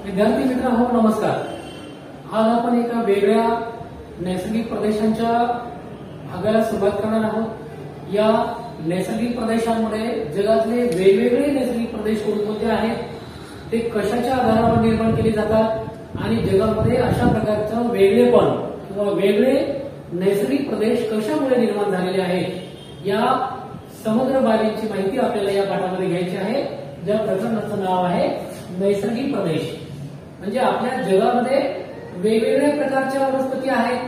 विद्यार्थी मित्रांनो नमस्कार। आज आपण एका वेगळ्या नैसर्गिक प्रदेशांच्या भागाला सुरुवात करणार आहोत। या नैसर्गिक प्रदेशांमध्ये जगातले वेगवेगळे नैसर्गिक प्रदेश कोणते आहेत, ते कशाच्या आधारावर निर्माण केले जातात आणि जगामध्ये अशा प्रकारचं वेगळेपण किंवा वेगळे नैसर्गिक प्रदेश कशामुळे निर्माण झालेले आहेत, या समग्र बाबींची माहिती आपल्याला या पाठामध्ये घ्यायची आहे। ज्या प्रकरणाचं नाव आहे नैसर्गिक प्रदेश। म्हणजे आपल्या जगामध्ये वेगवेगळ्या प्रकारच्या वनस्पती आहेत,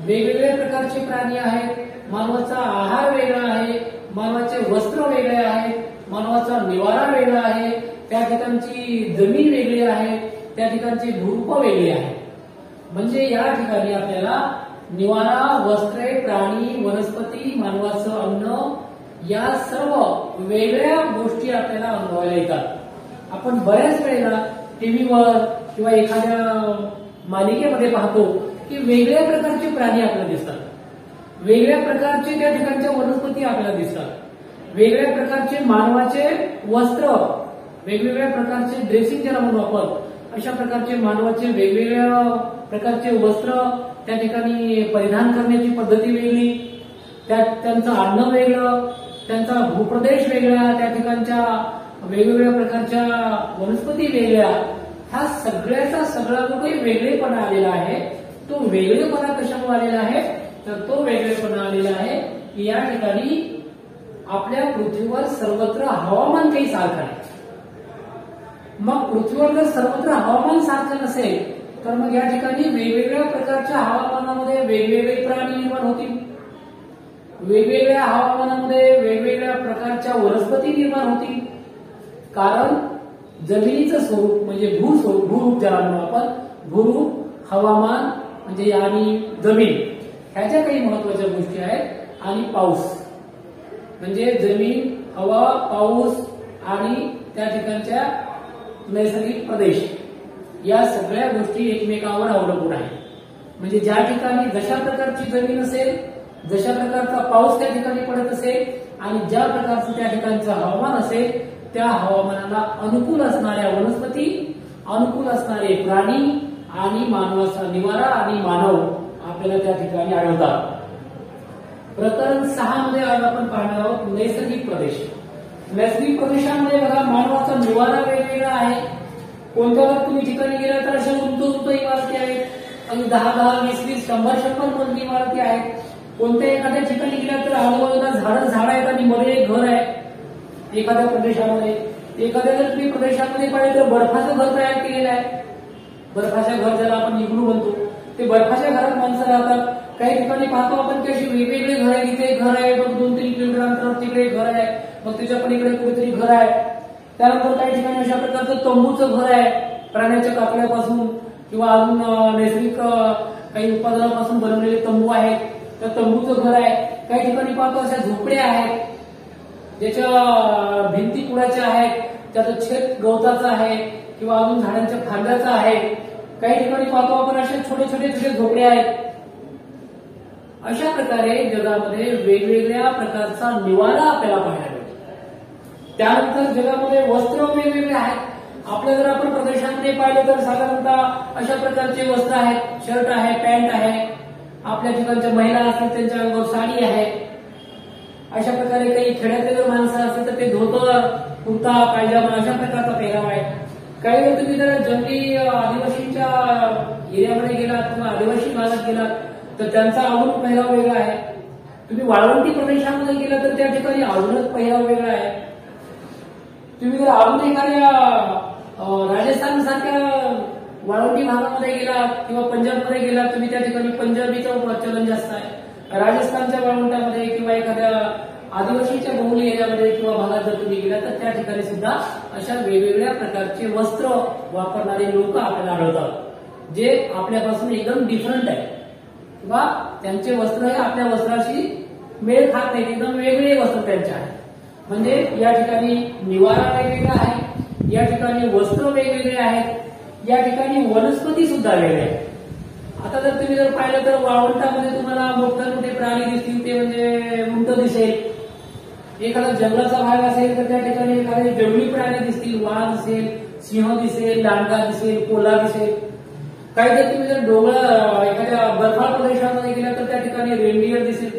वेगवेगळ्या प्रकारचे प्राणी आहेत, मानवाचा आहार वेगळा आहे, मानवाचे वस्त्र वेगळे आहे, मानवाचा निवारा वेगळा आहे, त्या ठिकाणची जमीन वेगळी आहे, त्या ठिकाणची भूरूप वेगळी आहे। म्हणजे या ठिकाणी आपल्याला निवारा, वस्त्रे, प्राणी, वनस्पती, मानवाचं अन्न या सर्व वेगळ्या गोष्टी आपल्याला अनुभवायला येतात। आपण बऱ्याच वेळेला टीव्हीवर किंवा एखाद्या मालिकेमध्ये पाहतो की वेगळ्या प्रकारचे प्राणी आपल्याला दिसतात, वेगळ्या प्रकारचे त्या ठिकाणच्या वनस्पती आपल्याला दिसतात, वेगळ्या प्रकारचे मानवाचे वस्त्र, वेगवेगळ्या प्रकारचे ड्रेसिंग ज्याला म्हणू आपण, अशा प्रकारचे मानवाचे वेगवेगळ्या प्रकारचे वस्त्र त्या ठिकाणी परिधान करण्याची पद्धती वेगळी, त्यांचं अन्न वेगळं, त्यांचा भूप्रदेश वेगळा, त्या ठिकाणच्या वेगवेगळ्या प्रकारच्या वनस्पती वेगळ्या, हा सगळ्याचा सगळा जो काही वेगळेपणा आलेला आहे, तो वेगळेपणा कशामुळे आलेला आहे, तर तो वेगळेपणा आलेला आहे की या ठिकाणी आपल्या पृथ्वीवर सर्वत्र हवामान काही सारखं आहे। मग पृथ्वीवर जर सर्वत्र हवामान सारखं नसेल तर मग या ठिकाणी वेगवेगळ्या प्रकारच्या हवामानामध्ये वेगवेगळे प्राणी निर्माण होतील, वेगवेगळ्या हवामानामध्ये वेगवेगळ्या प्रकारच्या वनस्पती निर्माण होतील। कारण जमिनीचं स्वरूप म्हणजे भूरूप ज्याला म्हणू आपण, भूरूप, हवामान म्हणजे आणि जमीन, ह्याच्या काही महत्वाच्या गोष्टी आहेत। आणि पाऊस म्हणजे जमीन, हवा, पाऊस आणि त्या ठिकाणच्या नैसर्गिक प्रदेश, या सगळ्या गोष्टी एकमेकांवर अवलंबून आहेत। म्हणजे ज्या ठिकाणी जशा प्रकारची जमीन असेल, जशा प्रकारचा पाऊस त्या ठिकाणी पडत असेल आणि ज्या प्रकारचं त्या ठिकाणचं हवामान असेल, त्या हवामानाला अनुकूल असणाऱ्या वनस्पती, अनुकूल असणारे प्राणी आणि मानवाचा निवारा आणि मानव आपल्याला त्या ठिकाणी आढळतात। प्रकरण 6 मध्ये आज आपण पाहणार आहोत नैसर्गिक प्रदेश। नैसर्गिक प्रदेशांमध्ये बघा, मानवाचा निवारा वेगवेगळा आहे। कोणत्या जर तुम्ही ठिकाणी गेला तर अशा उंच इमारती आहेत आणि 10-10, 20-20, 100-100 मजली इमारती आहेत। कोणत्या एखाद्या ठिकाणी गेला तर आजूबाजूला झाड आहेत आणि मध्ये एक घर आहे एखाद्या प्रदेशामध्ये। एखाद्या जर तुम्ही प्रदेशामध्ये पाहिले तर बर्फाचं घर तयार केलेलं आहे, बर्फाच्या घर ज्याला आपण इग्लू म्हणतो, ते बर्फाच्या घरात माणसं राहतात। काही ठिकाणी पाहतो आपण की अशी वेगवेगळे घर आहे, इथे घर आहे, मग 2-3 किलोमीटर अंतरावर तिकडे घर आहे, मग त्याच्या पलीकडे कुठेतरी घर आहे। त्यानंतर काही ठिकाणी अशा प्रकारचं तंबूचं घर आहे, प्राण्याच्या कातड्यापासून किंवा अजून नैसर्गिक काही उत्पादनापासून बनवलेले तंबू आहेत, त्या तंबूचं घर आहे। काही ठिकाणी पाहतो अशा झोपड्या आहेत ज्याच्या भिंती कुडाच्या आहेत, त्याचं छेद गवताचं आहे किंवा अजून झाडांच्या फांद्याचं आहे। काही ठिकाणी पाहतो आपण अशा छोटे झोपड्या आहेत। अशा प्रकारे जगामध्ये वेगवेगळ्या प्रकारचा निवारा आपल्याला पाहायला मिळतो। त्यानंतर जगामध्ये वस्त्र वेगवेगळे आहेत। आपल्या जर आपण प्रदेशांमध्ये पाहिले तर साधारणतः अशा प्रकारचे वस्त्र आहेत, शर्ट आहे, पॅन्ट आहे। आपल्या ठिकाणच्या महिला असतील त्यांच्या अंगावर साडी आहे। अशा प्रकारे काही खेड्यातले जर माणसं असतील तर ते धोतर, कुर्ता, पायजामा अशा प्रकारचा पेहराव आहे। काही वेळ तुम्ही जर जंगली आदिवासींच्या एरियामध्ये गेलात किंवा आदिवासी भागात गेलात तर त्यांचा अजून पेहराव वेगळा आहे। तुम्ही वाळवंटी प्रदेशांमध्ये गेला तर त्या ठिकाणी अजूनच पेहराव वेगळा आहे। तुम्ही जर अजून एखाद्या राजस्थान सारख्या वाळवंटी भागामध्ये गेलात किंवा पंजाबमध्ये गेलात, तुम्ही त्या ठिकाणी पंजाबीचं प्रचलन जास्त आहे। राजस्थानच्या वाळवंटामध्ये किंवा एखाद्या आदिवासीच्या बहुल एरियामध्ये किंवा भागात जर तुम्ही गेला तर त्या ठिकाणी सुद्धा अशा वेगवेगळ्या प्रकारचे वस्त्र वापरणारे लोक आपल्याला आढळतात, जे आपल्यापासून एकदम डिफरंट आहे किंवा त्यांचे वस्त्र हे आपल्या वस्त्राशी मेळ खात नाही, एकदम वेगळे वस्त्र त्यांचे आहे। म्हणजे या ठिकाणी निवारा वेगवेगळा आहे, या ठिकाणी वस्त्र वेगवेगळे आहेत, या ठिकाणी वनस्पती सुद्धा वेगळे आहेत। आता जर तुम्ही जर पाहिलं तर वाळवंटामध्ये तुम्हाला मोठे प्राणी दिसतील, ते म्हणजे उंट दिसेल। एखादा जंगलाचा भाग असेल तर त्या ठिकाणी एखादे जंगली प्राणी दिसतील, वाघ असेल, सिंह दिसेल, लांडगा दिसेल, कोल्हा दिसेल. काही जर तुम्ही जर डोंगर एखाद्या बर्फाळ प्रदेशामध्ये गेला तर त्या ठिकाणी रेनडिअर दिसेल.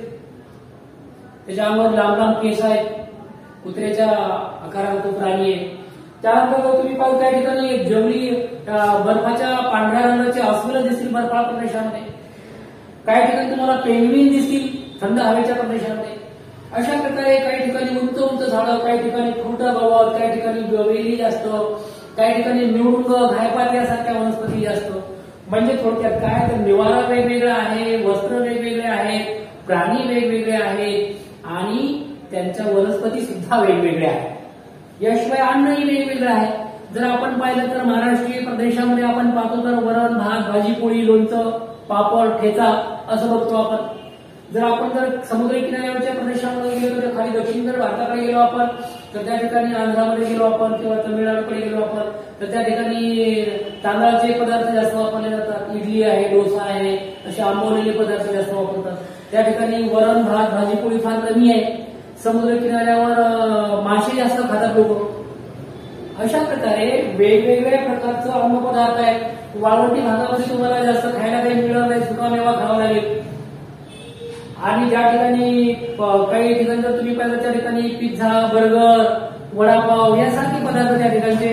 त्याच्या अंगावर लांब लांब केस आहेत, कुत्र्याच्या आकाराचा तो प्राणी आहे. त्यानंतर तुम्ही पाहू त्या ठिकाणी जंगली बर्फाच्या पांढऱ्या रंगाचे अस्वल दिसतील बर्फाळ प्रदेशामध्ये. काही ठिकाणी तुम्हाला पेंग्विन दिसतील थंड हवेच्या प्रदेशामध्ये. अशा प्रकारे काही ठिकाणी उंच उंच झाडं, काही ठिकाणी खोटं गवत, काही ठिकाणी वेली जास्त, काही ठिकाणी निवडुंग, घायपात यासारख्या वनस्पती जास्त. म्हणजे थोडक्यात काय तर निवारा वेगवेगळा आहे, वस्त्र वेगवेगळे आहेत, प्राणी वेगवेगळे आहेत आणि त्यांच्या वनस्पती सुद्धा वेगवेगळ्या आहेत. याशिवाय अन्नही वेगवेगळं आहे. जर आपण पाहिलं तर महाराष्ट्रीय प्रदेशामध्ये आपण पाहतो तर वरण भात, भाजी पोळी, लोणचं, पापड, ठेचा असं बघतो आपण. जर आपण समुद्र किनाऱ्यावरच्या प्रदेशामध्ये गेलो तर खाली दक्षिण जर भारताकडे गेलो आपण तर त्या ठिकाणी आंध्रामध्ये गेलो आपण किंवा तमिळनाडूकडे गेलो आपण तर त्या ठिकाणी तांदळाचे पदार्थ जास्त वापरले जातात. इडली आहे, डोसा आहे, असे आंबवलेले पदार्थ जास्त वापरतात. त्या ठिकाणी वरण भात, भाजी पोळी फार कमी आहे. समुद्र किनाऱ्यावर मासे जास्त खातात लोक. अशा प्रकारे वेगवेगळ्या प्रकारचं अन्नपदार्थ आहे. वाळवंटी भागामध्ये तुम्हाला जास्त खायला काही मिळणार नाही, सुकामेवा खावा लागेल. आणि ज्या ठिकाणी काही ठिकाणी जर तुम्ही पाहिलं त्या ठिकाणी पिझ्झा, बर्गर, वडापाव यासारखे पदार्थ त्या ठिकाणचे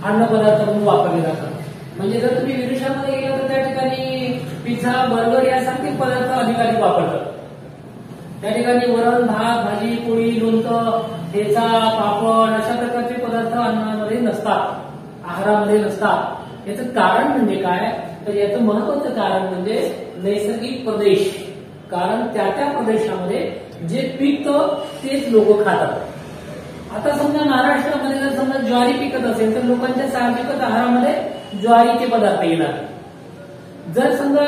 अन्नपदार्थ म्हणून वापरले जातात. म्हणजे जर तुम्ही विदेशामध्ये गेला तर त्या ठिकाणी पिझ्झा, बर्गर यासारखे पदार्थ अधिकाधिक वापरतात. त्या ठिकाणी वरण भात, भाजी पोळी, लोणचं, ठेचा, पापड अशा प्रकारचे पदार्थ अन्नामध्ये नसतात, आहारामध्ये नसतात. याचं कारण म्हणजे काय तर याचं महत्वाचं कारण म्हणजे नैसर्गिक प्रदेश. कारण त्या त्या प्रदेशामध्ये जे पिकतं तेच लोक खातात. आता समजा महाराष्ट्रामध्ये जर समजा ज्वारी पिकत असेल तर लोकांच्या साहजिकच आहारामध्ये ज्वारीचे पदार्थ येणार. जर समजा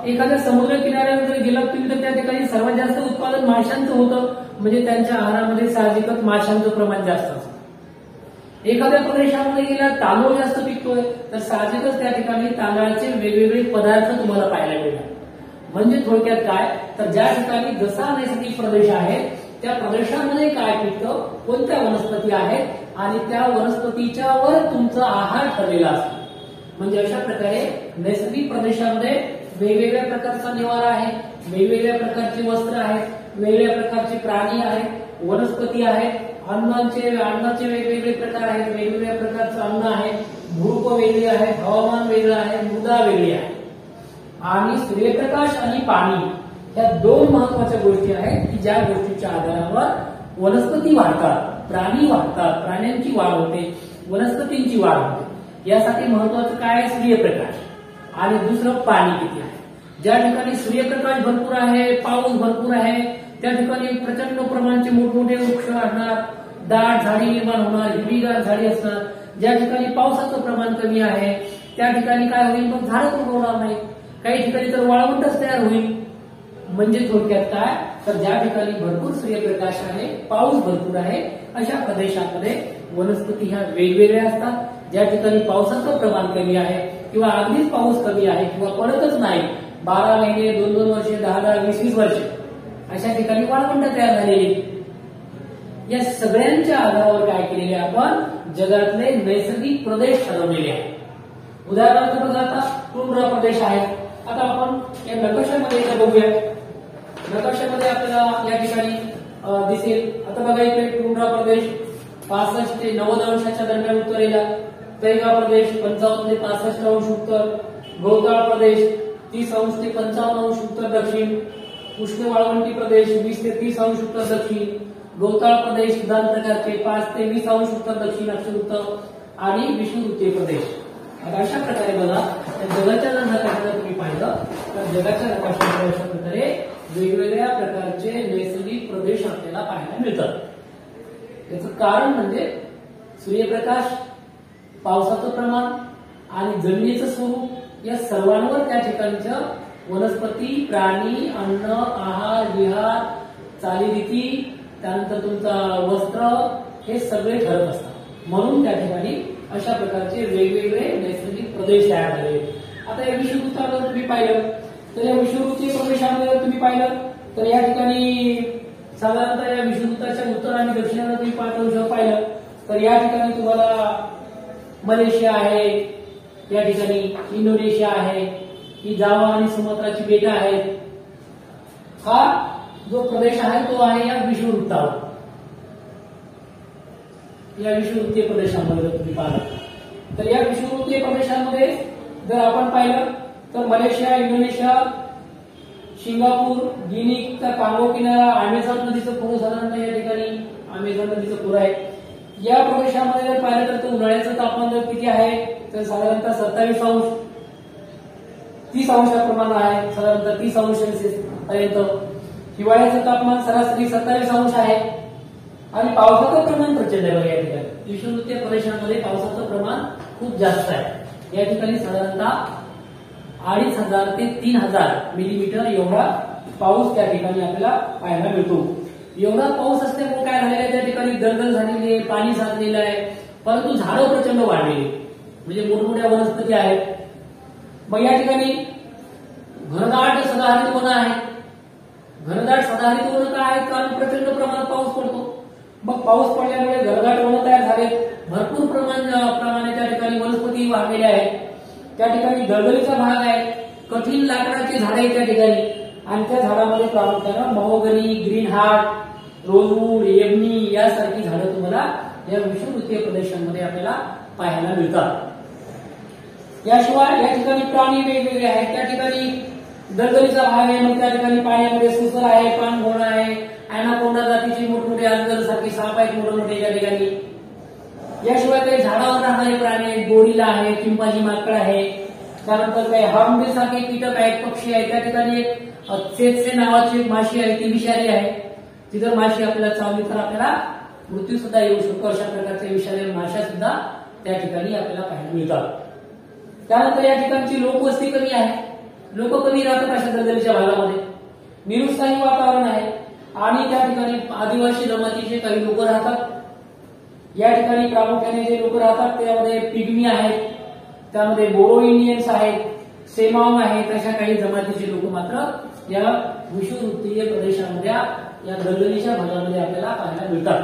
एखाद्या समुद्र किनाऱ्यावर जर गेला तुम्ही तर त्या ठिकाणी सर्वात जास्त उत्पादन माशांचं होतं, म्हणजे त्यांच्या आहारामध्ये साहजिकच माशांचं प्रमाण जास्त असतं. एखाद्या प्रदेशामध्ये गेला तांदूळ जास्त पिकतोय तर साहजिकच त्या ठिकाणी तांदळाचे वेगवेगळे पदार्थ तुम्हाला पाहायला मिळतात. म्हणजे थोडक्यात काय तर ज्या ठिकाणी जसा नैसर्गिक प्रदेश आहे त्या प्रदेशामध्ये काय पिकतं, कोणत्या वनस्पती आहेत आणि त्या वनस्पतीच्यावर तुमचा आहार ठरलेला असतो. म्हणजे अशा प्रकारे नैसर्गिक प्रदेशामध्ये वेगवेगळ्या प्रकारचा निवारा आहे, वेगवेगळ्या प्रकारचे वस्त्र आहेत, वेगवेगळ्या प्रकारचे प्राणी आहेत, वनस्पती आहेत, अन्नाचे वेगवेगळे प्रकार आहेत, वेगवेगळ्या प्रकारचं अन्न आहे, भूरूप वेगळी आहे, हवामान वेगळं आहे, मृदा वेगळी आहे. आणि सूर्यप्रकाश आणि पाणी या दोन महत्वाच्या गोष्टी आहेत की ज्या गोष्टीच्या आधारावर वनस्पती वाढतात, प्राणी वाढतात, प्राण्यांची वाढ होते, वनस्पतींची वाढ होते. यासाठी महत्वाचं काय आहे सूर्यप्रकाश आणि दुसरं पाणी किती आहे. ज्या ठिकाणी सूर्यप्रकाश भरपूर आहे, पाऊस भरपूर आहे त्या ठिकाणी प्रचंड प्रमाणाचे मोठमोठे वृक्ष वाढणार, दाट झाडी निर्माण होणार, हिरवीगार झाडी असणार. ज्या ठिकाणी पावसाचं प्रमाण कमी आहे त्या ठिकाणी काय होईल मग झाडं उगवणार नाही. काही ठिकाणी तर वाळवंटच तयार होईल. म्हणजे थोडक्यात काय तर ज्या ठिकाणी भरपूर सूर्यप्रकाश आहे, पाऊस भरपूर आहे अशा प्रदेशामध्ये वनस्पती ह्या वेगवेगळ्या असतात. ज्या ठिकाणी पावसाचं प्रमाण कमी आहे किंवा अगदीच पाऊस कमी आहे किंवा पडतच नाही, 12 महिने, 2-2 वर्षे, 10-10, 20-20 वर्षे अशा ठिकाणी वाळवंट तयार झालेली. या सगळ्यांच्या आधारावर काय केलेले आपण जगातले नैसर्गिक प्रदेश ठरवलेले आहेत. उदाहरणार्थ बघा आता टुंड्रा प्रदेश आहे. आता आपण या नकाशामध्ये बघूया. नकाशामध्ये आपल्याला या ठिकाणी दिसेल. आता बघा इकडे टुंड्रा प्रदेश 65 ते 90 अंशाच्या दरम्यान उत्तरेला, तैगा प्रदेश 55 ते 65 अंश उत्तर, गौताळ प्रदेश 30 अंश ते 55 अंश उत्तर दक्षिण, उष्ण वाळवंटी प्रदेश 20 ते 30 अंश उत्तर दक्षिण, गौताळ प्रदेश दान प्रकारचे 5 ते 20 अंश उत्तर दक्षिण अक्षर उत्तर आणि विषुववृत्तीय प्रदेश. आता अशा प्रकारे बघा जगाच्या नकाशाला तुम्ही पाहिलं तर जगाच्या नकाशामध्ये अशा प्रकारे वेगवेगळ्या प्रकारचे नैसर्गिक प्रदेश आपल्याला पाहायला मिळतात. याचं कारण म्हणजे सूर्यप्रकाश, पावसाचं प्रमाण आणि जमिनीचं स्वरूप या सर्वांवर त्या ठिकाणच्या वनस्पती, प्राणी, अन्न, आहार, विहार, चालीरीती, त्यानंतर तुमचा वस्त्र हे सगळे ठरत असतात. म्हणून त्या ठिकाणी अशा प्रकारचे वेगवेगळे नैसर्गिक प्रदेश तयार झाले. आता या विषुववृत्तावर तुम्ही पाहिलं तर या विषुववृत्तीय प्रदेशामध्ये तुम्ही पाहिलं तर या ठिकाणी साधारणतः या विषुववृत्ताच्या उत्तर आणि दक्षिणेला तुम्ही 5 अंश पाहिलं तर या ठिकाणी तुम्हाला मलेशिया आहे, या ठिकाणी इंडोनेशिया आहे, ही जावा आणि सुमात्राची बेटं आहेत. हा जो प्रदेश आहे तो आहे या विषुववृत्तावर. या विषुववृत्तीय प्रदेशामध्ये जर तुम्ही पाहिलं तर या विषुववृत्तीय प्रदेशामध्ये जर आपण पाहिलं तर Malaysia, Indonesia, Singapore, guinea, Congo किनारा, अमेझॉन नदीचं पूर साधारणतः या ठिकाणी अमेझॉन नदीचं पूर आहे. या प्रदेशामध्ये जर पाहिलं तर उन्हाळ्याचं तापमान जर किती आहे तर साधारणतः 27 अंश 30 अंशाप्रमाणे आहे, साधारणतः 30 अंश सेल्सिअस पर्यंत. हिवाळ्याचं तापमान सरासरी 27 अंश आहे आणि पावसाचं प्रमाण प्रचंड आहे. या ठिकाणी विषुववृत्तीय प्रदेशांमध्ये पावसाचं प्रमाण खूप जास्त आहे. या ठिकाणी साधारणतः 2500 ते 3000 मिलीमीटर एवढा पाऊस त्या ठिकाणी आपल्याला पाहायला मिळतो. एवढा पाऊस असल्यामुळे काय झालेलं आहे, त्या ठिकाणी दलदल झालेली आहे, पाणी साचलेलं आहे, परंतु झाडं प्रचंड वाढलेली, म्हणजे मोठमोठ्या वनस्पती आहेत. मग या ठिकाणी घनदाट सदाहरित वन आहे. घनदाट सदाहरित वन काय आहे, कारण प्रचंड प्रमाणात पाऊस पडतो. मग पाऊस पडल्यामुळे घनदाट वन तयार झाले, भरपूर प्रमाणे त्या ठिकाणी वनस्पती वाढलेल्या आहेत. त्या ठिकाणी दलदलीचा भाग आहे, कठीण लाकडाची झाडे त्या ठिकाणी, आणि त्या झाडामध्ये प्रामुख्यानं mahogany, green heart, rosewood, ebony यासारखी झाडं तुम्हाला या विषुववृत्तीय प्रदेशांमध्ये आपल्याला पाहायला मिळतात. याशिवाय या ठिकाणी प्राणी वेगवेगळे आहेत. त्या ठिकाणी दलदलीचा भाग आहे, मग त्या ठिकाणी पाण्यामध्ये सुसर आहे, पाणघोणा आहे, अॅनाकोंडा जातीची मोठमोठे अजगर सारखी साप आहेत मोठमोठे त्या ठिकाणी. याशिवाय काही झाडावर राहणारे प्राणी आहेत, गोरिला आहे, चिंपांझी माकड आहे, त्यानंतर काही हॉर्नबिल सारखे कीटक आहेत, पक्षी आहेत. त्या ठिकाणी एक चेतसे नावाची एक माशी आहे, ती विषारी आहे. ती जर माशी आपल्याला चावली तर आपल्याला मृत्यू सुद्धा येऊ शकतो. अशा प्रकारच्या विषारी माशा सुद्धा त्या ठिकाणी आपल्याला पाहायला मिळतात. त्यानंतर या ठिकाणची लोकवस्ती कमी आहे, लोक कमी राहतात अशा दलदलीच्या भागामध्ये. निरुत्साही वातावरण आहे आणि त्या ठिकाणी आदिवासी जमातीचे काही लोक राहतात. या ठिकाणी प्रामुख्याने जे लोक राहतात त्यामध्ये पिग्मी आहेत, त्यामध्ये बोरो इंडियन्स आहेत, सेमांग आहेत, अशा काही जमातीचे लोक मात्र या विषुववृत्तीय प्रदेशामध्ये या दलदलीच्या भागामध्ये आपल्याला पाहायला मिळतात.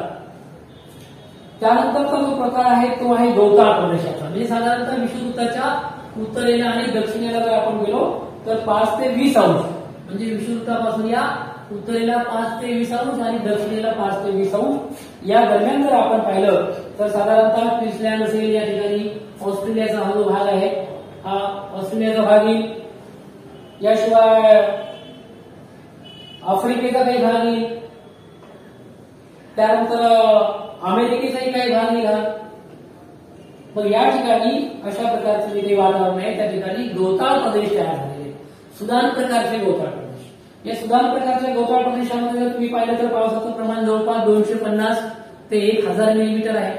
त्यानंतरचा जो प्रकार आहे तो आहे गवताळ प्रदेशाचा, म्हणजे साधारणतः विषुववृत्ताच्या उत्तरेला आणि दक्षिणेला जर आपण गेलो तर 5 ते 20 अंश, म्हणजे विषुववृत्तापासून या उत्तरेला 5 ते 20 अंश आणि दक्षिणेला 5 ते 20 अंश या दरम्यान जर आपण पाहिलं तर साधारणतः क्वीन्सलँड असेल, या ठिकाणी ऑस्ट्रेलियाचा हा जो भाग आहे हा ऑस्ट्रेलियाचा भाग येईल. याशिवाय आफ्रिकेचा काही भाग येईल, त्यानंतर अमेरिकेचाही काही भाग येईल. मग या ठिकाणी अशा प्रकारचे जे काही वातावरण आहे त्या ठिकाणी गवताळ प्रदेश तयार झालेले, सुदान प्रकारचे गवताळ प्रदेश. या सुदान प्रकारच्या गवताळ प्रदेशामध्ये जर तुम्ही पाहिलं तर पावसाचं प्रमाण जवळपास 250 ते 1000 मिलीमीटर आहे.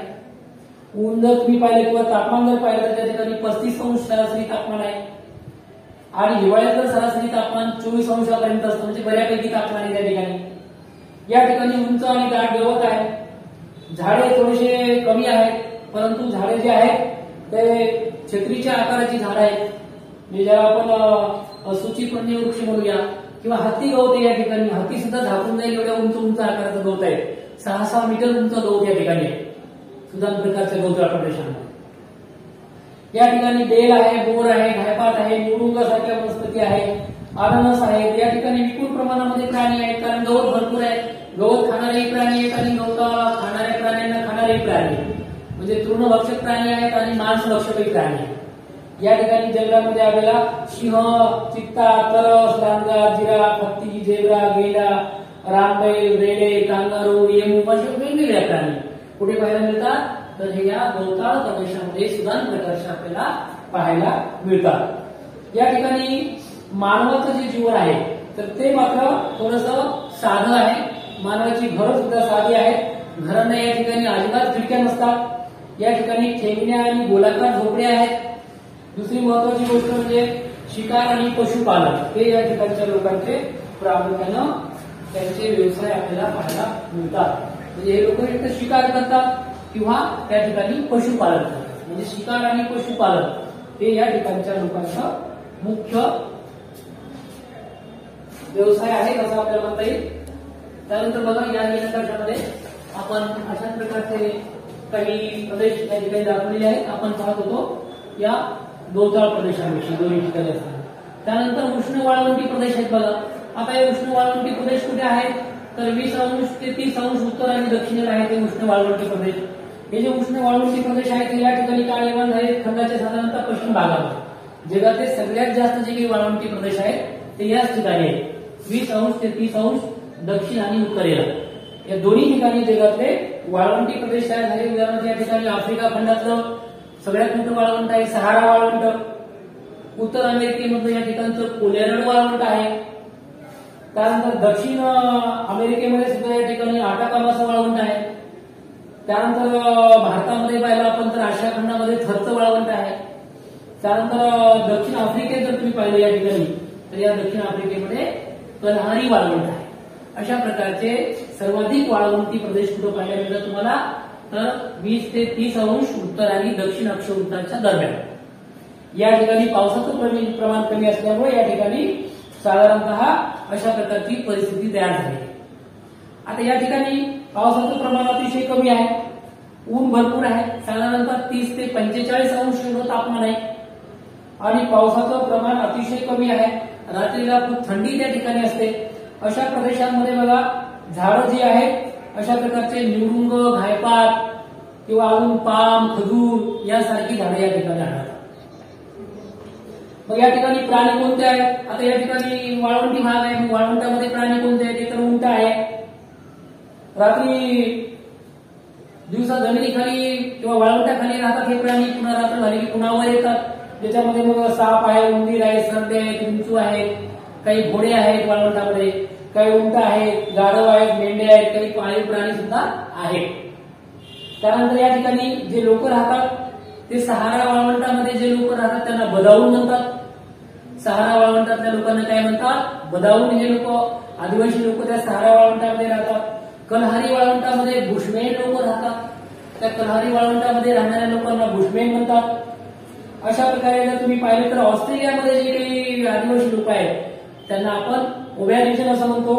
ऊन जर तुम्ही पाहिलं किंवा तापमान जर पाहिलं तर त्या ठिकाणी 35 अंश सरासरी तापमान आहे आणि हिवाळ्यात जर सरासरी तापमान 24 अंशापर्यंत असतं, म्हणजे बऱ्यापैकी तापमान आहे त्या ठिकाणी. या ठिकाणी उंच आणि दाट गवत आहे, झाडे थोडेसे कमी आहेत, परंतु झाडे जे आहेत ते छत्रीच्या आकाराची झाडं आहेत, म्हणजे ज्याला आपण सूचीपन्य वृक्ष म्हणूया किंवा हत्ती गवत आहे. या ठिकाणी हत्ती सुद्धा झाकून जाईल एवढ्या उंच उंच आकाराचं गवत आहे, 6-6 मीटर उंच गवत या ठिकाणी आहे सुदान प्रकारच्या गवताळ प्रदेशामध्ये. या ठिकाणी बेल आहे, बोर आहे, घायपात आहे, निवडुंगासारख्या वनस्पती आहे, अननस आहेत. या ठिकाणी विपुल प्रमाणामध्ये प्राणी आहेत, कारण गवत भरपूर आहे. गवत खाणारेही प्राणी आहेत आणि गवत खाणाऱ्या प्राण्यांना खाणारेही प्राणी आहेत, म्हणजे तृणभक्षक प्राणी आहेत आणि मांसभक्षकही प्राणी आहेत. या ठिकाणी जंगलामध्ये आपल्याला सिंह, चित्ता, तरस, डांगर, जिराफ, हत्ती, झेब्रा, गेंडा, रानबैल, रेडे, कांगारू, एमू असे वेगवेगळ्या प्राणी कुठे पाहायला मिळतात तर हे या गवताळ प्रदेशामध्ये सुदान प्रकारचे आपल्याला पाहायला मिळतात. या ठिकाणी मानवाचं जे जीवन आहे तर ते मात्र थोडंसं साधं आहे. मानवाची घरं सुद्धा साधी आहेत, घरांना या ठिकाणी अजिबात खिडक्या नसतात. या ठिकाणी ठेंगण्या आणि गोलाकार झोपड्या आहेत. दुसरी महत्वाची गोष्ट म्हणजे शिकार आणि पशुपालन हे या ठिकाणच्या लोकांचे प्रामुख्यानं त्यांचे व्यवसाय आपल्याला पाहायला मिळतात. म्हणजे हे लोक एक तर शिकार करतात किंवा त्या ठिकाणी पशुपालन करतात, म्हणजे शिकार आणि पशुपालन हे या ठिकाणच्या लोकांचा मुख्य व्यवसाय आहे असं आपल्याला म्हणता येईल. त्यानंतर बघा या नकाशामध्ये आपण अशा प्रकारचे काही प्रदेश या ठिकाणी दाखवलेले आहेत. आपण पाहत होतो या गवताळ प्रदेशाविषयी दोन्ही ठिकाणी असतात. त्यानंतर उष्ण वाळवंटी प्रदेश आहेत बघा. आता हे उष्ण वाळवंटी प्रदेश कुठे आहेत तर 20 अंश ते 30 अंश उत्तर आणि दक्षिणेला आहेत हे उष्ण वाळवंटी प्रदेश. हे जे उष्ण वाळवंटी प्रदेश आहेत ते या ठिकाणी का निर्माण झाले खंडाच्या साधारणतः पश्चिम भागामध्ये. जगातले सगळ्यात जास्त जे काही वाळवंटी प्रदेश आहेत ते याच ठिकाणी आहेत. 20 अंश ते 30 अंश दक्षिण आणि उत्तरेला या दोन्ही ठिकाणी जगातले वाळवंटी प्रदेश तयार झाले. उदाहरणार्थ या ठिकाणी आफ्रिका खंडातलं सगळ्यात मोठं वाळवंट आहे सहारा वाळवंट. उत्तर अमेरिकेमधलं या ठिकाणचं कोलेरड वाळवंट आहे. त्यानंतर दक्षिण अमेरिकेमध्ये सुद्धा या ठिकाणी आटाकामाचं वाळवंट आहे. त्यानंतर भारतामध्ये पाहिलं आपण तर आशिया खंडामध्ये थरचं वाळवंट आहे. त्यानंतर दक्षिण आफ्रिकेत जर तुम्ही पाहिलं या ठिकाणी तर या दक्षिण आफ्रिकेमध्ये कलहारी वाळवंट आहे. अशा प्रकारचे सर्वाधिक वाळवंटी प्रदेश कुठं पाहायला मिळतात तुम्हाला तर 20 ते 30 अंश उत्तर आणि दक्षिण अक्षवृत्ताच्या दरम्यान. या ठिकाणी पावसाचं प्रमाण कमी असल्यामुळे या ठिकाणी साधारणतः अशा प्रकारची परिस्थिती तयार झाली. आता या ठिकाणी पावसाचं प्रमाण अतिशय कमी आहे. ऊन भरपूर आहे. साधारणतः 30 ते 45 अंश एवढं तापमान आहे आणि पावसाचं प्रमाण अतिशय कमी आहे. रात्रीला खूप थंडी त्या ठिकाणी असते. अशा प्रदेशांमध्ये बघा झाडं जी आहेत अशा प्रकारचे निवडुंग घायपात किंवा अजून पाम खजूर यासारखी झाडं या ठिकाणी आढळतात. मग या ठिकाणी प्राणी कोणते आहेत आता या ठिकाणी वाळवंटी भाग आहे. मग वाळवंटामध्ये प्राणी कोणते आहेत ते तर उंट आहे. रात्री दिवसा जमिनीखाली किंवा वाळवंटाखाली राहतात हे प्राणी. पुन्हा रात्र झाली की पुन्हा वर येतात. ज्याच्यामध्ये मग साप आहे उंदीर आहे सरडे आहेत विंचू आहेत काही घोडे आहेत वाळवंटामध्ये काही उंट आहेत गाढव आहेत मेंढे आहेत काही पाळीव प्राणी सुद्धा आहेत. त्यानंतर या ठिकाणी जे लोक राहतात ते सहारा वाळवंटामध्ये जे लोक राहतात त्यांना बदाऊन म्हणतात. सहारा वाळवंटातल्या लोकांना काय म्हणतात बदाऊन. हे लोक आदिवासी लोक त्या सहारा वाळवंटामध्ये राहतात. कलहारी वाळवंटामध्ये बुशमेन लोक राहतात. त्या कलहारी वाळवंटामध्ये राहणाऱ्या लोकांना बुशमेन म्हणतात. अशा प्रकारे जर तुम्ही पाहिलं तर ऑस्ट्रेलियामध्ये जे काही आदिवासी लोक आहेत त्यांना आपण ओबॅरिजिन असं म्हणतो.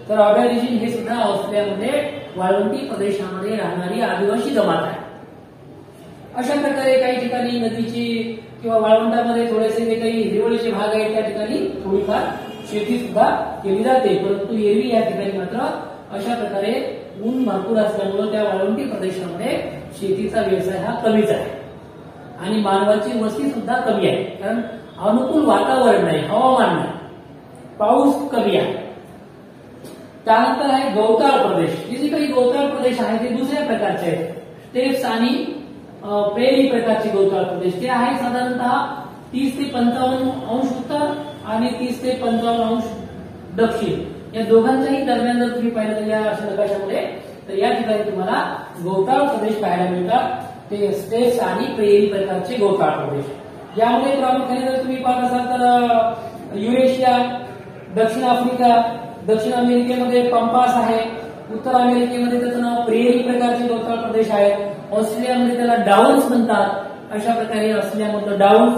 तर ओबॅरिजिन हे सुद्धा ऑस्ट्रेलियामध्ये वाळवंटी प्रदेशामध्ये राहणारी आदिवासी जमात आहे. अशा प्रकारे काही ठिकाणी नदीची किंवा वाळवंटामध्ये थोडेसे जे काही हिरवळीचे भाग आहेत त्या ठिकाणी थोडीफार शेती सुद्धा केली जाते. परंतु एरवी या ठिकाणी मात्र अशा प्रकारे ऊन भरपूर असल्यामुळे त्या वाळवंटी प्रदेशामध्ये शेतीचा व्यवसाय हा कमीच आहे आणि मानवाची वस्ती सुद्धा कमी आहे. कारण अनुकूल वातावरण नाही हवामान नाही पाऊस कमी आहे. त्यानंतर आहे गवताळ प्रदेश. हे जे काही गवताळ प्रदेश आहे ते दुसऱ्या प्रकारचे आहेत. स्टेप्स आणि प्रेरी प्रकारचे गवताळ प्रदेश ते आहे साधारणतः 30 ते 55 अंश उत्तर आणि 30 ते 55 अंश दक्षिण या दोघांच्याही दरम्यान जर तुम्ही पाहिलं तर या अशा नकाशामध्ये तर या ठिकाणी तुम्हाला गवताळ प्रदेश पाहायला मिळतात. ते स्टेप्स आणि प्रेरी प्रकारचे गवताळ प्रदेश. यामध्ये प्रामुख्याने जर तुम्ही पाहत असाल तर युरेशिया दक्षिण आफ्रिका दक्षिण अमेरिकेमध्ये पंपास आहे. उत्तर अमेरिकेमध्ये त्याचं नाव प्रेरी प्रकारचे गवताळ प्रदेश आहे. ऑस्ट्रेलियामध्ये त्याला डाऊन्स म्हणतात. अशा प्रकारे ऑस्ट्रेलियामधलं डाऊन्स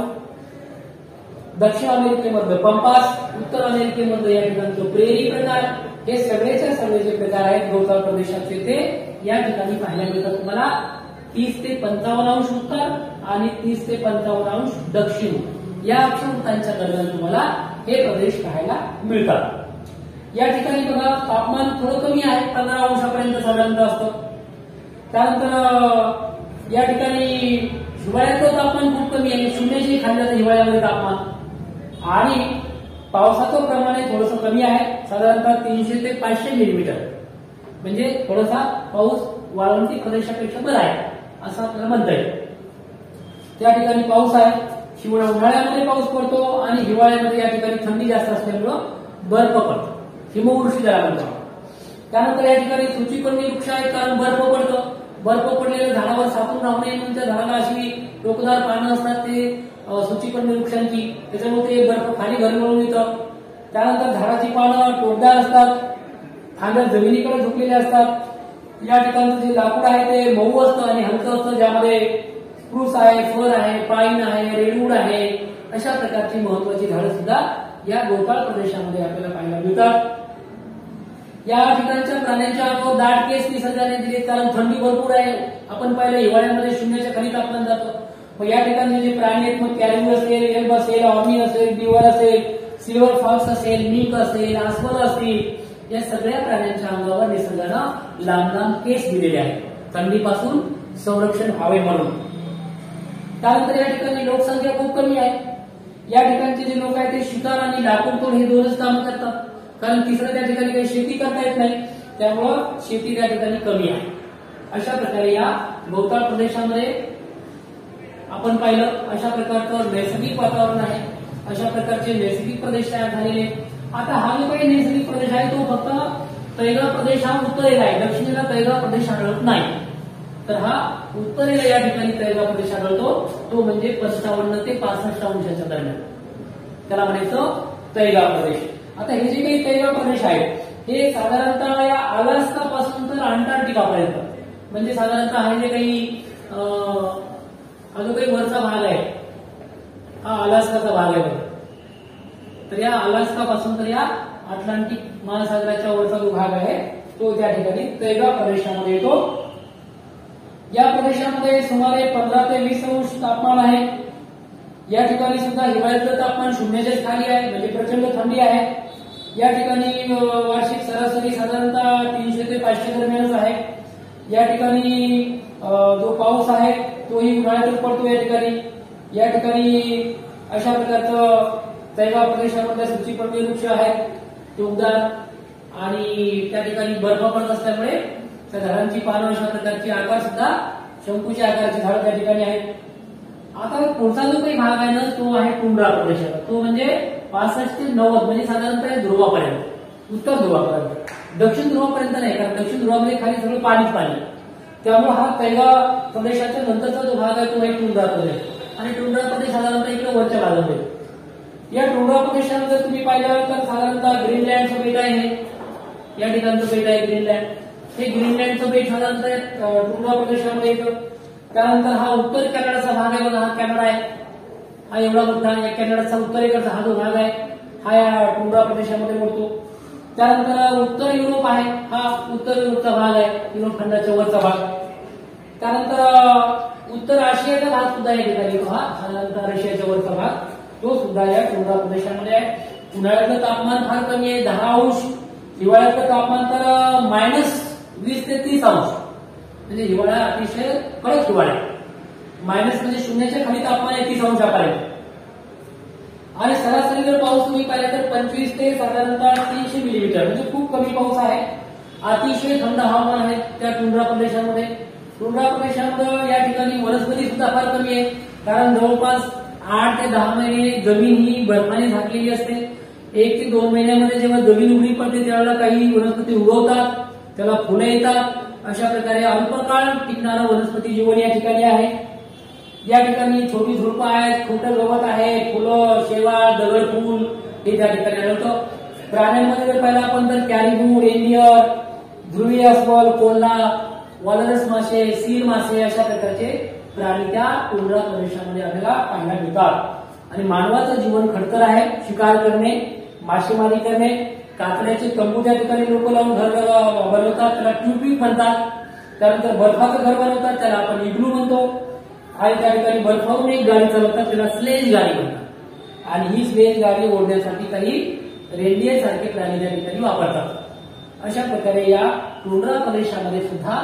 दक्षिण अमेरिकेमधलं पंपास उत्तर अमेरिकेमधलं या ठिकाणचं प्रेरी प्रकार हे सगळेच्या सगळे जे प्रकार आहेत गवताळ प्रदेशाचे ते या ठिकाणी पाहायला मिळतात तुम्हाला. 30 ते 55 अंश उत्तर आणि 30 ते 55 अंश दक्षिण या अक्षवृत्तांच्या दरम्यान तुम्हाला हे प्रदेश पाहायला मिळतात. या ठिकाणी बघा तापमान थोडं कमी आहे 15 अंशापर्यंत साधारणतः असतं. त्यानंतर या ठिकाणी हिवाळ्याचं तापमान खूप कमी आहे. शून्याची खाली जातं हिवाळ्यामध्ये तापमान आणि पावसाचं प्रमाण थोडंसं कमी आहे साधारणतः 300 ते 500 मिलीमीटर. म्हणजे थोडासा पाऊस वाळवंटी प्रदेशापेक्षा बरा आहे असं आपल्याला म्हणता येईल. त्या ठिकाणी पाऊस आहे. उन्हाळ्यामध्ये पाऊस पडतो आणि हिवाळ्यामध्ये या ठिकाणी थंडी जास्त असल्यामुळं बर्फ पडतो हिमवृष्टी ज्याला म्हणतात. त्यानंतर या ठिकाणी सूचीपर्णी वृक्ष आहेत कारण बर्फ पडतं. बर्फ पडलेल्या झाडावर सापून राहू नये म्हणून त्या झाडाला अशी टोकदार पानं असतात ते सूचीपर्णी वृक्षांची त्याच्यामुळे ते बर्फ खाली घरवळून येतं. त्यानंतर झाडाची पानं टोकदार असतात फांद्या जमिनीकडे झुकलेल्या असतात. या ठिकाणचं जे लाकूड आहे ते मऊ असतं आणि हलकं असतं ज्यामध्ये स्प्रूस आहे फर आहे पाईन आहे रेडवूड आहे अशा प्रकारची महत्वाची झाडं सुद्धा या गवताळ प्रदेशामध्ये आपल्याला पाहायला मिळतात. या ठिकाणच्या प्राण्यांच्या अंगावर दाट केस निसर्गाने दिले, कारण थंडी भरपूर आहे. आपण पाहिलं हिवाळ्यामध्ये शून्याच्या खाली तापमान जातं. मग या ठिकाणी जे प्राणी आहेत, मग कॅरिंग असेल, एल्ब असेल, ऑर्नी असेल, बिवर असेल, सिल्वर फॉक्स असेल, मिंक असेल, अस्वल असतील, या सगळ्या प्राण्यांच्या अंगावर निसर्गानं लांब लांब केस दिलेले आहेत, थंडीपासून संरक्षण व्हावे म्हणून. त्यानंतर या ठिकाणी लोकसंख्या खूप कमी आहे. या ठिकाणचे जे लोक आहेत ते शिकार आणि लाकूड तोड हे दोनच कामं करतात, कारण तिसरं त्या ठिकाणी काही शेती करता येत नाही, त्यामुळं शेती त्या ठिकाणी कमी आहे. अशा प्रकारे या बहुताळ प्रदेशामध्ये आपण पाहिलं अशा प्रकारचं नैसर्गिक वातावरण आहे, अशा प्रकारचे नैसर्गिक प्रदेश तयार झालेले. आता हा जो काही नैसर्गिक प्रदेश आहे तो फक्त तैगा प्रदेश हा उत्तरेला आहे, दक्षिणेला तैगा प्रदेश आढळत नाही. तर हा उत्तरेला या ठिकाणी तैगा प्रदेश आढळतो, तो म्हणजे 55 ते 65 अंशाच्या दरम्यान, त्याला म्हणायचं तैगा प्रदेश. आता हे जे काही तैगा प्रदेश आहेत हे साधारणतः या अलास्का पासून तर अंटार्क्टिकापर्यंत, म्हणजे साधारणतः हा जे काही हा जो काही वरचा भाग आहे हा अलास्काचा भाग आहे. तर या अलास्का पासून तर या अटलांटिक महासागराच्या वरचा जो भाग आहे तो त्या ठिकाणी तैगा प्रदेशामध्ये येतो. या प्रदेशामध्ये सुमारे 15 ते 20 अंश तापमान आहे. या ठिकाणी सुद्धा हिवाळ्यातलं तापमान शून्याच्या खाली आहे, म्हणजे प्रचंड थंडी आहे. या ठिकाणी वार्षिक सरासरी साधारणतः 300 ते 500 दरम्यानच आहे. या ठिकाणी जो पाऊस आहे तोही उन्हाळ्यातच पडतो. या ठिकाणी अशा प्रकारचं तैगा प्रदेशामधल्या सूचीपर्णीय वृक्ष आहेत, टोकदार, आणि त्या ठिकाणी बर्फ पण असल्यामुळे त्या झाडांची पानं अशा प्रकारची आकार सुद्धा शंकूच्या आकाराची झाडं त्या ठिकाणी आहेत. आता पुढचा जो काही भाग आहे ना तो आहे टुंड्रा प्रदेशाचा, तो म्हणजे 65 ते 90 म्हणजे साधारणतः ध्रुवापर्यंत, उत्तर ध्रुवापर्यंत. दक्षिण ध्रुवापर्यंत नाही, कारण दक्षिण ध्रुवामध्ये खाली सगळं पाणीच पाणी, त्यामुळे हा तैगा प्रदेशाच्या नंतरचा जो भाग आहे तो आहे टुंड्रा प्रदेश. आणि टुंड्रा प्रदेश साधारणतः इकडे वरच्या भागामध्ये. या टुंड्रा प्रदेशात जर तुम्ही पाहिलं तर साधारणतः ग्रीनलँडचं बेट आहे, या ठिकाणचं बेट आहे ग्रीनलँड. हे ग्रीनलँडचं बेट साधारणतः टुंड्रा प्रदेशामध्ये येतं. त्यानंतर हा उत्तर कॅनडाचा भाग आहे बघा, हा कॅनडा आहे, हा एवढा मोठा. या कॅनडाचा उत्तरेकडचा हा जो भाग आहे हा या टुंड्रा प्रदेशामध्ये मोडतो. त्यानंतर उत्तर युरोप आहे, हा उत्तर युरोपचा भाग आहे, युरोप खंडाच्या वरचा भाग. त्यानंतर उत्तर आशियाचा भाग सुद्धा या ठिकाणी येतो, हा साधारणतः रशियाच्या वरचा भाग, तो सुद्धा या टुंड्रा प्रदेशामध्ये आहे. उन्हाळ्यातलं तापमान फार कमी आहे, 10 अंश. हिवाळ्यातलं तापमान तर -20 ते 30 अंश, म्हणजे हिवाळा अतिशय कडक हिवाळा. मायनस म्हणजे शून्याच्या खाली तापमान आहे 30 अंशापर्यंत. आणि सरासरी जर पाऊस तुम्ही पाहिला तर 25 ते साधारणतः 300 मिलीमीटर, म्हणजे खूप कमी पाऊस आहे. अतिशय थंड हवामान आहे त्या टुंड्रा प्रदेशामध्ये. टुंड्रा प्रदेशामध्ये या ठिकाणी वनस्पती सुद्धा फार कमी आहे, कारण जवळपास 8 ते 10 महिने जमीन ही बर्फाने झाकलेली असते. 1 ते 2 महिन्यामध्ये जेव्हा जमीन उघडी पडते त्यावेळेला काही वनस्पती उगवतात, त्याला फुलं येतात. अशा प्रकारे अल्पकाळ टिकणारं वनस्पती जीवन या ठिकाणी आहे. या ठिकाणी छोटी झुडपं आहेत, खोटं गवत आहे, फुलं, शेवाळ, दगडफूल हे त्या ठिकाणी आढळतं. प्राण्यांमध्ये जर पाहिलं आपण तर कॅरिबू, रेनियर, ध्रुवीय अस्वल, कोल्हा, वॉलरस मासे, सील मासे अशा प्रकारचे प्राणी त्या टुंड्रा प्रदेशामध्ये आपल्याला पाहायला मिळतात. आणि मानवाचं जीवन खडतर आहे, शिकार करणे, मासेमारी करणे, कातड्याचे तंबू त्या ठिकाणी लोक लावून घर बनवतात, त्याला ट्यूबिंग म्हणतात. त्यानंतर बर्फाचं घर बनवतात, त्याला आपण इग्लू म्हणतो. आणि त्या ठिकाणी बर्फावरून एक गाडी चालवतात, त्याला स्लेज गाडी म्हणतात. आणि ही स्लेज गाडी ओढण्यासाठी काही रेल्वे सारखे प्राणी त्या ठिकाणी वापरतात. अशा प्रकारे या टुंड्रा प्रदेशामध्ये सुद्धा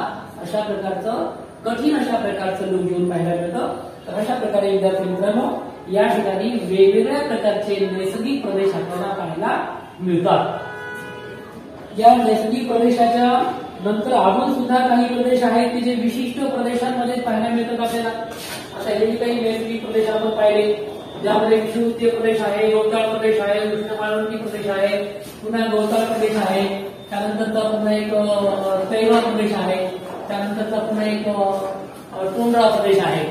अशा प्रकारचं कठीण अशा प्रकारचं लोकजीवन पाहायला मिळतं. तर अशा प्रकारे विद्यार्थी मित्रांनो या ठिकाणी वेगवेगळ्या प्रकारचे नैसर्गिक प्रदेश आपल्याला पाहायला मिळतात. या नैसर्गिक प्रदेशाच्या नंतर अजून सुद्धा काही प्रदेश आहेत की जे विशिष्ट प्रदेशांमध्ये पाहायला मिळतात आपल्याला. आता हे काही नैसर्गिक प्रदेश आपण पाहिले, ज्यामध्ये विषुवृत्तीय प्रदेश आहे, गवताळ प्रदेश आहे, उष्ण वाळवंटी प्रदेश आहे, पुन्हा गवताळ प्रदेश आहे, त्यानंतरचा पुन्हा एक तैगा प्रदेश आहे, त्यानंतरचा पुन्हा एक टुंड्रा प्रदेश आहे.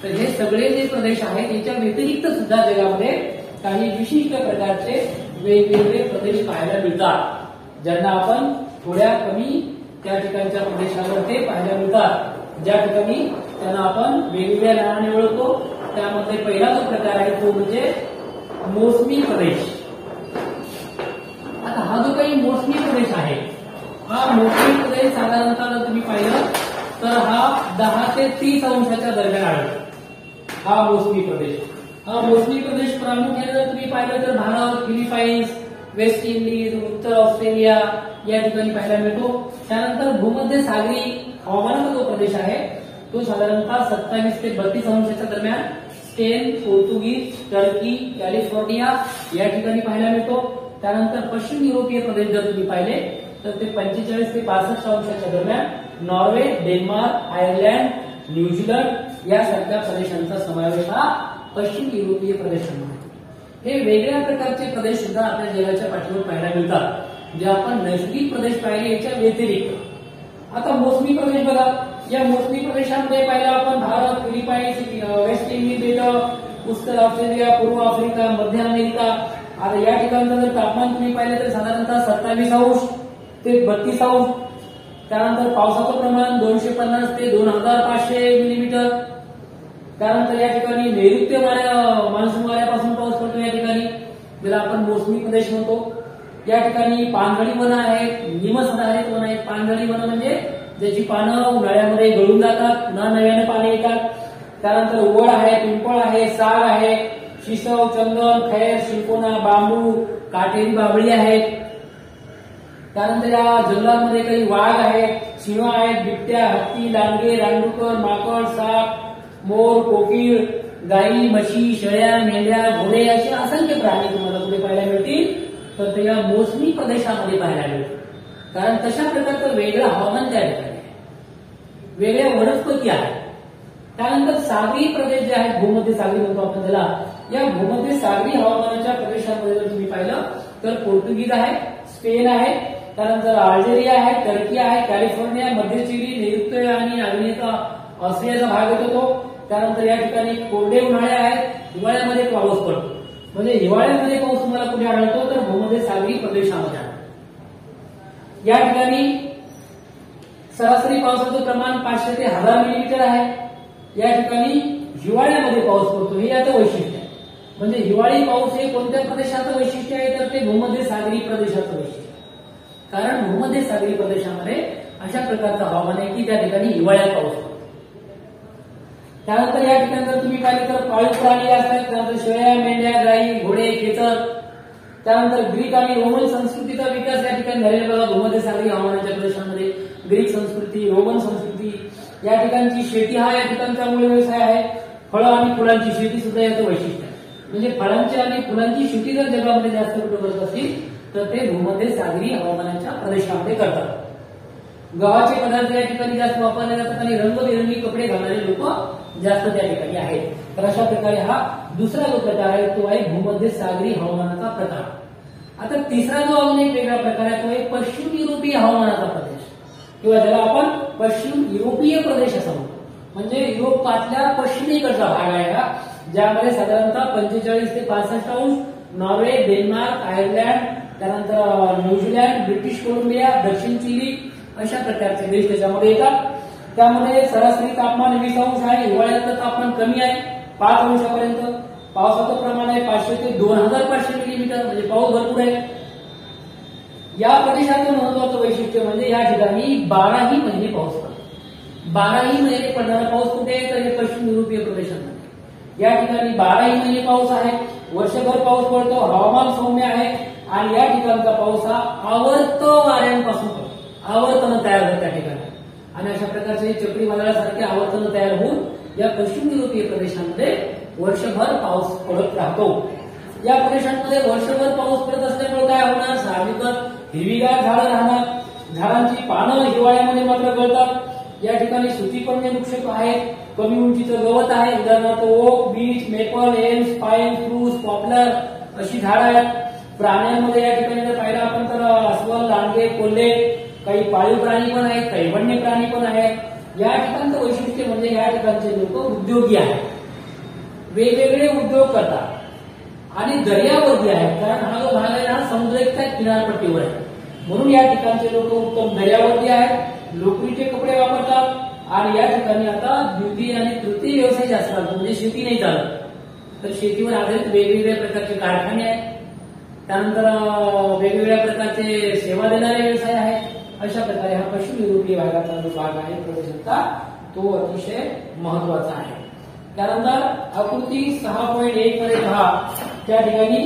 तर हे सगळे जे प्रदेश आहेत याच्या व्यतिरिक्त सुद्धा जगामध्ये काही विशिष्ट प्रकारचे वेगवेगळे प्रदेश पाहायला मिळतात, ज्यांना आपण थोड्या कमी त्या ठिकाणच्या प्रदेशावर ते पाहायला मिळतात, ज्या ठिकाणी त्यांना आपण वेगवेगळ्या नावाने ओळखतो. त्यामध्ये पहिला जो प्रकार आहे तो म्हणजे मोसमी प्रदेश. आता हा जो काही मोसमी प्रदेश आहे हा मोसमी प्रदेश साधारणतः जर तुम्ही पाहिलं तर हा 10 ते 30 अंशाच्या दरम्यान आढळतो. हा मोसमी प्रदेश. हा मोसमी प्रदेश प्रामुख्याने जर तुम्ही पाहिलं तर भारत, फिलिपाईन्स, वेस्ट इंडिज, उत्तर ऑस्ट्रेलिया या ठिकाणी पाहायला मिळतो. त्यानंतर भूमध्य सागरी हवामानाचा जो प्रदेश आहे तो साधारणतः 27 ते 32 अंशाच्या दरम्यान स्पेन, पोर्तुगीज, टर्की, कॅलिफोर्निया या ठिकाणी पाहायला मिळतो. त्यानंतर पश्चिम युरोपीय प्रदेश जर तुम्ही पाहिले तर ते 45 ते 65 अंशाच्या दरम्यान नॉर्वे, डेन्मार्क, आयर्लंड, न्यूझीलंड यासारख्या प्रदेशांचा समावेश हा पश्चिम युरोपीय प्रदेशांमध्ये. हे वेगळ्या प्रकारचे प्रदेश सुद्धा आपल्या जगाच्या पाठीवर पाहायला मिळतात जे आपण नैसर्गिक प्रदेश पाहिले याच्या व्यतिरिक्त. आता मोसमी प्रदेश बघा. या मोसमी प्रदेशांमध्ये पाहिलं आपण भारत, फिलिपाईन्स, वेस्ट इंडिज बेट, उत्तर ऑस्ट्रेलिया, पूर्व आफ्रिका, मध्य अमेरिका. आता या ठिकाणचं जर तापमान तुम्ही पाहिलं तर साधारणतः 27 अंश ते 32 अंश. त्यानंतर पावसाचं प्रमाण 250 ते 2500 मिलीमीटर. त्यानंतर या ठिकाणी नैऋत्य मान्सून वाऱ्यापासून पाऊस पडतो. या ठिकाणी ज्याला आपण मोसमी प्रदेश म्हणतो. या ठिकाणी पानझडी वनं आहेत, निमसदाहरित वनं आहेत. पानझडी वनं म्हणजे ज्याची पानं उन्हाळ्यामध्ये गळून जातात, पुन्हा नव्याने पाने येतात. त्यानंतर वड आहे, पिंपळ आहे, साग आहे, शिसव, चंदन, खैर, शिंकोना, बांबू, काटेरी बाभळी आहेत. त्यानंतर या जंगलांमध्ये काही वाघ आहेत, सिंह आहेत, बिबट्या, हत्ती, लांडगे, रानडुकर, माकड, साप, मोर, कोकीळ, गायी, म्हशी, शेळ्या, मेंढ्या, घोडे असे असंख्य प्राणी तुम्हाला कुठे पाहायला मिळतील तर ते या मोसमी प्रदेशामध्ये पाहायला मिळतील. कारण तशा प्रकारचं वेगळं हवामान त्या ठिकाणी आहे, वेगळ्या वनस्पती आहेत. त्यानंतर सागरी प्रदेश जे आहेत, भूमध्य सागरी म्हणतो आपण त्याला, या भूमध्य सागरी हवामानाच्या प्रदेशांमध्ये जर तुम्ही पाहिलं तर पोर्तुगीज आहे, स्पेन आहे, त्यानंतर अल्जेरिया आहे, टर्की आहे, कॅलिफोर्निया, मध्य चिली, नैऋत्य आणि आग्नेय ऑस्ट्रेलियाचा भाग येतो तो. त्यानंतर या ठिकाणी कोरडे उन्हाळे आहेत, हिवाळ्यामध्ये पाऊस पडतो. म्हणजे हिवाळ्यामध्ये पाऊस तुम्हाला कुठे आढळतो तर भूमध्य सागरी प्रदेशामध्ये आढळतो. या ठिकाणी सरासरी पावसाचं प्रमाण 500 ते 1000 मिलीमीटर आहे. या ठिकाणी हिवाळ्यामध्ये पाऊस पडतो, हे याचं वैशिष्ट्य आहे. म्हणजे हिवाळी पाऊस हे कोणत्या प्रदेशाचं वैशिष्ट्य आहे तर ते भूमध्य सागरी प्रदेशाचं वैशिष्ट्य आहे. कारण भूमध्य सागरी प्रदेशामध्ये अशा प्रकारचं हवामान आहे की त्या ठिकाणी हिवाळ्यात पाऊस पडतो. त्यानंतर या ठिकाणी जर तुम्ही पाहिले तर पाळीव प्राणी असतात. त्यानंतर शेळ्या, मेंढ्या, गायी, घोडे, खेचर. त्यानंतर ग्रीक आणि रोमन संस्कृतीचा विकास या ठिकाणी झालेला बघा. भूमध्य सागरी हवामानाच्या प्रदेशांमध्ये ग्रीक संस्कृती, रोमन संस्कृती. या ठिकाणची शेती हा या ठिकाणचा मूळ व्यवसाय आहे. फळं आणि फुलांची शेती सुद्धा याचं वैशिष्ट्य आहे. म्हणजे फळांची आणि फुलांची शेती जर जगामध्ये जास्त कुठं करत असतील तर ते भूमध्य सागरी हवामानाच्या प्रदेशामध्ये करतात. गव्हाचे पदार्थ या ठिकाणी जास्त वापरले जातात आणि रंगबेरंगी कपडे घालणारे लोक जास्त त्या ठिकाणी आहेत. तर अशा प्रकारे हा दुसरा जो प्रकार आहे तो आहे भूमध्य सागरी हवामानाचा प्रकार. आता तिसरा जो अजून एक वेगळा प्रकार आहे तो आहे पश्चिम युरोपीय हवामानाचा प्रदेश किंवा ज्याला आपण पश्चिम युरोपीय प्रदेश असं म्हणतो. म्हणजे युरोपातल्या पश्चिमेकडचा भाग आहे हा, ज्यामध्ये साधारणतः 45 ते 65 अंश नॉर्वे, डेन्मार्क, आयर्लंड, त्यानंतर न्यूझीलंड, ब्रिटिश कोलंबिया, दक्षिण चिली अशा प्रकारचे देश त्याच्यामध्ये येतात. त्यामध्ये सरासरी तापमान 20 अंश आहे. हिवाळ्यातलं तापमान कमी आहे 5 अंशापर्यंत. पावसाचं प्रमाण आहे 500 ते 2500 मिलीमीटर. म्हणजे पाऊस भरपूर आहे. या प्रदेशाचं महत्वाचं वैशिष्ट्य म्हणजे या ठिकाणी 12ही महिने पाऊस पडतो. 12ही महिने पडणारा पाऊस कुठे आहे तर हे पश्चिम युरोपीय प्रदेशांमध्ये. या ठिकाणी 12ही महिने पाऊस आहे. वर्षभर पाऊस पडतो. हवामान सौम्य आहे आणि या ठिकाणचा पाऊस हा आवर्त वाऱ्यांपासून पडतो. आवर्तन तयार होतं त्या ठिकाणी आणि अशा प्रकारचे चक्रीवादळासारखे आवर्तन तयार होऊन या पश्चिम युरोपीय प्रदेशांमध्ये वर्षभर पाऊस पडत राहतो. या प्रदेशांमध्ये वर्षभर पाऊस पडत असल्यामुळे काय होणार, साहजिकच हिरवीगार झाडं राहणार. झाडांची पानं हिवाळ्यामध्ये मात्र गळतात. या ठिकाणी सुतीपर्णी वृक्ष आहेत, कमी उंचीचं गवत आहे. उदाहरणार्थ ओक, बीच, मेपल, एल्स, पाईन, स्प्रूस, पॉप्लर अशी झाडं आहेत. प्राण्यांमध्ये या ठिकाणी जर पाहिलं आपण तर अस्वल, लांडगे, कोल्हे, काही पाळीव प्राणी पण आहेत, काही वन्य प्राणी पण आहेत. या ठिकाणचं वैशिष्ट्य म्हणजे या ठिकाणचे लोक उद्योगी आहेत, वेगवेगळे उद्योग करतात आणि दर्यावर्ती आहेत. कारण हा जो भाग आहे हा समुद्राच्या किनारपट्टीवर आहे म्हणून या ठिकाणचे लोक उत्तम दर्यावर्ती आहेत. लोकरीचे कपडे वापरतात आणि या ठिकाणी आता द्वितीय आणि तृतीय व्यवसाय जास्त चालतो. म्हणजे शेती नाही चालत तर शेतीवर आधारित वेगवेगळ्या प्रकारचे कारखाने आहेत. त्यानंतर वेगवेगळ्या प्रकारचे सेवा देणारे व्यवसाय आहेत. अशा प्रकारे हा पश्चिम युरोपीय भागाचा जो भाग आहे प्रदेशाचा तो अतिशय महत्वाचा आहे. त्यानंतर आकृती 6.1 मध्ये पहा, त्या ठिकाणी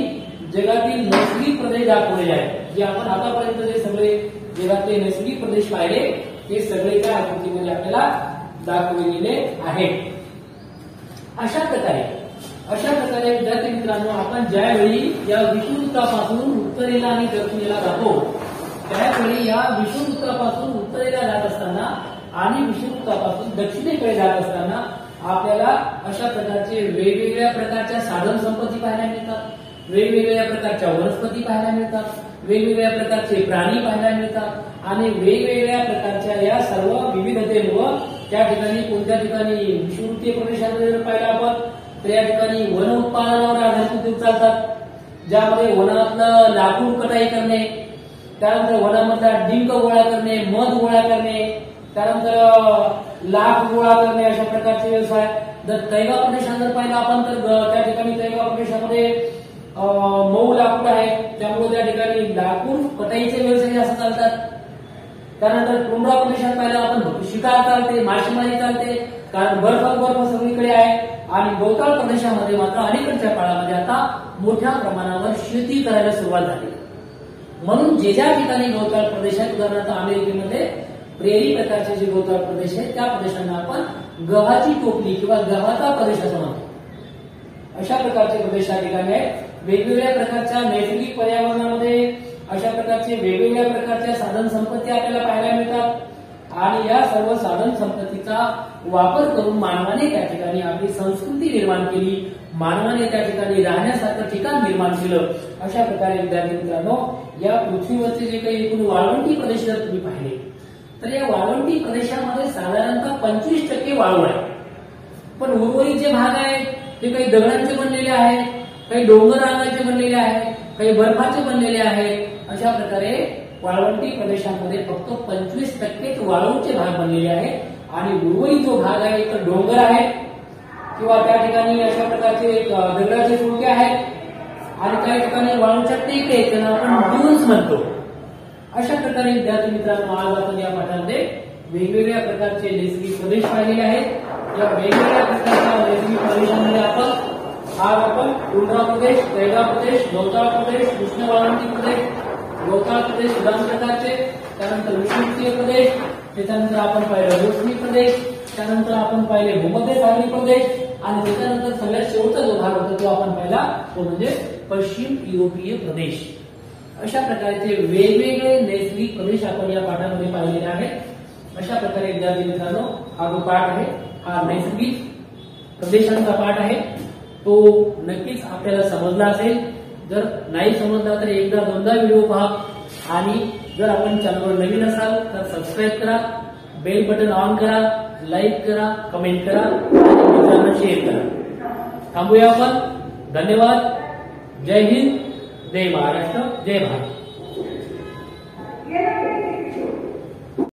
जगातील नैसर्गिक प्रदेश दाखवलेले आहेत. जे आपण आतापर्यंत जे सगळे जगातले नैसर्गिक प्रदेश पाहिले ते सगळे त्या आकृतीमध्ये आपल्याला दाखवलेले आहेत. अशा प्रकारे विद्यार्थी मित्रांनो, आपण ज्यावेळी या विषुववृत्तापासून उत्तरेला आणि दक्षिणेला जातो त्यावेळी या विषुववृत्तापासून उत्तरेला जात असताना आणि विषुववृत्तापासून दक्षिणेकडे जात असताना आपल्याला अशा प्रकारचे वेगवेगळ्या प्रकारच्या साधन संपत्ती पाहायला मिळतात, वेगवेगळ्या प्रकारच्या वनस्पती पाहायला मिळतात, वेगवेगळ्या प्रकारचे प्राणी पाहायला मिळतात आणि वेगवेगळ्या प्रकारच्या या सर्व विविधतेमुळे त्या ठिकाणी कोणत्या ठिकाणी विषुववृत्तीय प्रदेशामध्ये जर पाहिलं आपण तर या ठिकाणी वन उत्पादनावर आधारित उद्योग चालतात, ज्यामध्ये वनातलं लाकूड कटाई करणे, त्यानंतर वनामधला डिंक गोळा करणे, मध गोळा करणे, त्यानंतर लाख गोळा करणे, अशा प्रकारचे व्यवसाय. जर तैगा प्रदेशात जर पाहिलं आपण तर त्या ठिकाणी तैगा प्रदेशामध्ये मऊ लाकूड आहे, त्यामुळे त्या ठिकाणी लाकूड कटाईचे व्यवसाय जास्त चालतात. त्यानंतर टुंड्रा प्रदेशात पाहिलं आपण शिकार चालते, मासेमारी चालते, कारण बर्फ सगळीकडे आहे. आणि गवताळ प्रदेशामध्ये मात्र अलीकडच्या काळामध्ये आता मोठ्या प्रमाणावर शेती करायला सुरुवात झाली. म्हणून जे ज्या ठिकाणी गवताळ प्रदेश आहेत, उदाहरणार्थ अमेरिकेमध्ये प्रेरी प्रकारचे जे गवताळ प्रदेश आहेत त्या प्रदेशांना आपण गव्हाची टोपली किंवा गव्हाचा प्रदेश असं म्हणतो. अशा प्रकारचे प्रदेश या ठिकाणी आहेत. वेगवेगळ्या प्रकारच्या नैसर्गिक पर्यावरणामध्ये अशा प्रकारचे वेगवेगळ्या प्रकारच्या साधन संपत्ती आपल्याला पाहायला मिळतात आणि या सर्व साधन संपत्तीचा वापर करून मानवाने त्या ठिकाणी आपली संस्कृती निर्माण केली, मानवाने त्या ठिकाणी राहण्यासारखं ठिकाण निर्माण केलं. अशा प्रकारे विद्यार्थी मित्रांनो, या पृथ्वीवरचे जे काही एकूण वाळवंटी प्रदेश जर तुम्ही पाहिले तर या वाळवंटी प्रदेशामध्ये साधारणतः 25% वाळू आहे, पण उर्वरित जे भाग आहेत ते काही दगडांचे बनलेले आहेत, काही डोंगर रांगांचे बनलेले आहेत, काही बर्फाचे बनलेले आहेत. अशा प्रकारे वाळवंटी प्रदेशांमध्ये फक्त 25% वाळूचे भाग बनलेले आहेत आणि उर्वरित जो भाग आहे तर डोंगर आहे किंवा त्या ठिकाणी अशा प्रकारचे दगडाचे सुळके आहेत आणि काही ठिकाणी वाळूच्या टेकड्या आहेत, त्यांना आपण ड्यून्स म्हणतो. अशा प्रकारे विद्यार्थी मित्रांनो, आज आपण या पाठामध्ये वेगवेगळ्या प्रकारचे नैसर्गिक प्रदेश पाहिलेले आहेत. या वेगवेगळ्या प्रकारच्या नैसर्गिक प्रदेशांमध्ये आपण टुंड्रा प्रदेश, तैगा प्रदेश, गवताळ प्रदेश, उष्ण वाळवंटी प्रदेश, गवताळ प्रदेश उदाहरण प्रकारचे, त्यानंतर विषुववृत्तीय प्रदेश, त्याच्यानंतर आपण पाहिलं मोसमी प्रदेश, त्यानंतर आपण पाहिले भूमध्य सागरी प्रदेश आणि त्याच्यानंतर सगळ्यात शेवटचा जो भाग होता तो आपण पाहिला तो म्हणजे पश्चिम युरोपीय प्रदेश. अशा प्रकारचे वेगवेगळे नैसर्गिक प्रदेश आपण या पाठामध्ये पाहिलेले आहेत. अशा प्रकारे विद्यार्थी मित्रांनो, हा जो पाठ आहे हा नैसर्गिक प्रदेशांचा पाठ आहे. तो नक्कीच आपल्याला समजला असेल. जर नाही समजला तर एकदा दोनदा व्हिडिओ पहा आणि जर आपण चॅनलवर नवीन असाल तर सबस्क्राईब करा, बेल बटन ऑन करा, लाईक करा, कमेंट करा आणि मित्रांना शेअर करा. थांबूया आपण. धन्यवाद. जय हिंद, जय महाराष्ट्र, जय भारत.